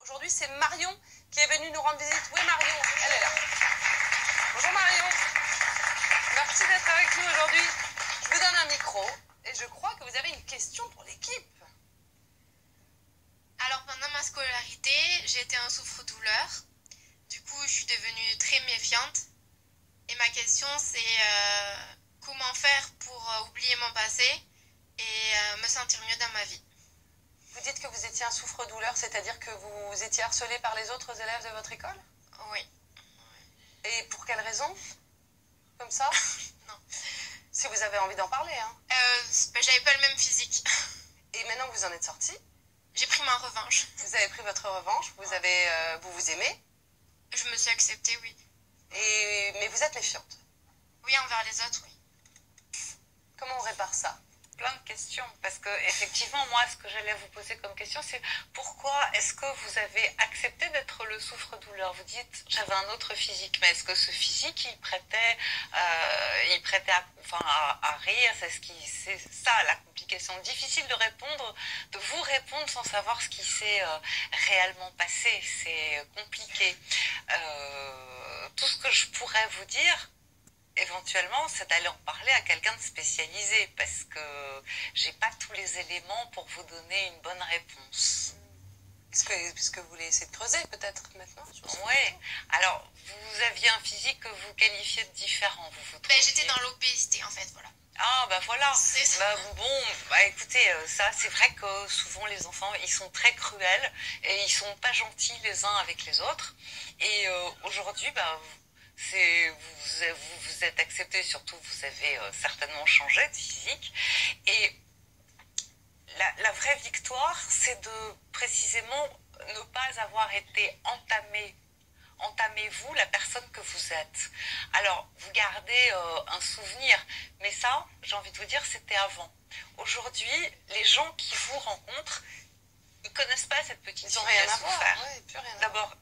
Aujourd'hui, c'est Marion qui est venue nous rendre visite. Oui, Marion, elle est là. Bonjour Marion. Merci d'être avec nous aujourd'hui. Je vous donne un micro et je crois que vous avez une question pour l'équipe. Alors pendant ma scolarité, j'étais en souffre-douleur. Du coup, je suis devenue très méfiante. Et ma question, c'est comment faire pour oublier mon passé et me sentir mieux dans ma vie. Vous dites que vous étiez un souffre-douleur, c'est-à-dire que vous étiez harcelé par les autres élèves de votre école? Oui. Et pour quelle raison? Comme ça? Non. Si vous avez envie d'en parler, hein. J'avais pas le même physique. Et maintenant que vous en êtes sorti, J'ai pris ma revanche. vous avez pris votre revanche, vous vous aimez, Je me suis acceptée, oui. mais vous êtes méfiante. Oui, envers les autres, oui. Comment on répare ça? Plein de questions, parce que effectivement, moi, ce que j'allais vous poser comme question, c'est pourquoi est-ce que vous avez accepté d'être le souffre-douleur? Vous dites, j'avais un autre physique, mais est-ce que ce physique, il prêtait à rire? C'est ça la complication. Difficile de répondre, de vous répondre sans savoir ce qui s'est réellement passé. C'est compliqué. Tout ce que je pourrais vous dire, éventuellement, c'est d'aller en parler à quelqu'un de spécialisé, parce que j'ai pas tous les éléments pour vous donner une bonne réponse. Est-ce que vous voulez essayer de creuser peut-être maintenant? Oui. Alors, vous aviez un physique que vous qualifiez de différent, vous J'étais dans l'obésité, en fait, voilà. Ah, bah voilà. C'est ça. Écoutez, ça, c'est vrai que souvent les enfants, ils sont très cruels et ils sont pas gentils les uns avec les autres. Et aujourd'hui, vous êtes accepté, surtout vous avez certainement changé de physique. Et la vraie victoire, c'est de précisément ne pas avoir été entamez-vous la personne que vous êtes. Alors, vous gardez un souvenir, mais ça, j'ai envie de vous dire, c'était avant. Aujourd'hui, les gens qui vous rencontrent, ils connaissent pas cette petite fille qui a souffert. D'abord,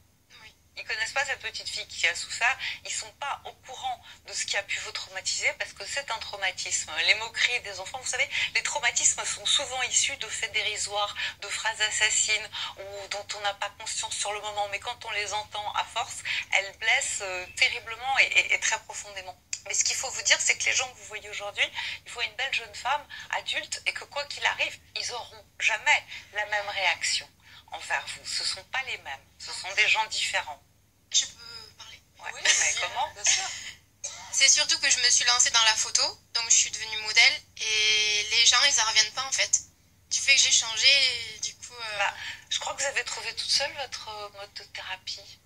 ils connaissent pas cette petite fille qui a souffert, ils sont pas au courant de ce qui a pu vous traumatiser, parce que c'est un traumatisme. Les moqueries des enfants, vous savez, les traumatismes sont souvent issus de faits dérisoires, de phrases assassines, ou dont on n'a pas conscience sur le moment, mais quand on les entend à force, elles blessent terriblement et très profondément. Mais ce qu'il faut vous dire, c'est que les gens que vous voyez aujourd'hui, ils voient une belle jeune femme adulte, et que quoi qu'il arrive, ils n'auront jamais la même réaction envers vous. Ce ne sont pas les mêmes, ce sont des gens différents. Je peux parler? Ouais. Oui, mais comment? bien sûr. C'est surtout que je me suis lancée dans la photo, donc je suis devenue modèle, et les gens, ils n'en reviennent pas, en fait. Du fait que j'ai changé, et du coup... Je crois que vous avez trouvé toute seule votre mode de thérapie,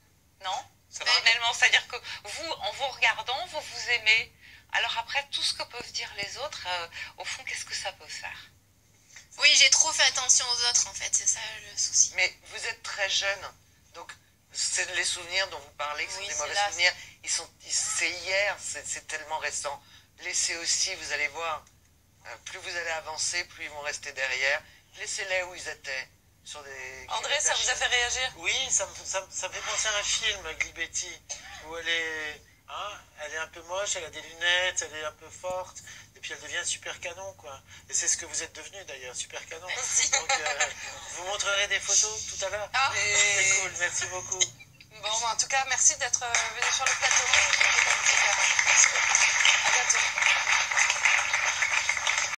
non? Ça va réellement, c'est-à-dire que vous, en vous regardant, vous vous aimez. Alors après, tout ce que peuvent dire les autres, au fond, qu'est-ce que ça peut faire? Oui, j'ai trop fait attention aux autres, en fait, c'est ça le souci. Mais vous êtes très jeune, donc c'est les souvenirs dont vous parlez, que Oui, sont des c'est mauvais là. souvenirs, c'est hier, c'est tellement récent. Laissez aussi, vous allez voir, plus vous allez avancer, plus ils vont rester derrière. Laissez-les où ils étaient. Sur des André, ça vous a fait réagir? Oui, ça me fait penser à un film, Glibetti, où elle est un peu moche, elle a des lunettes, elle est un peu forte, et puis elle devient super canon, quoi. Et c'est ce que vous êtes devenu d'ailleurs, super canon. Donc, vous montrerez des photos tout à l'heure. Ah. C'est cool, merci beaucoup. Bon, en tout cas, merci d'être venu sur le plateau. Merci beaucoup. À bientôt.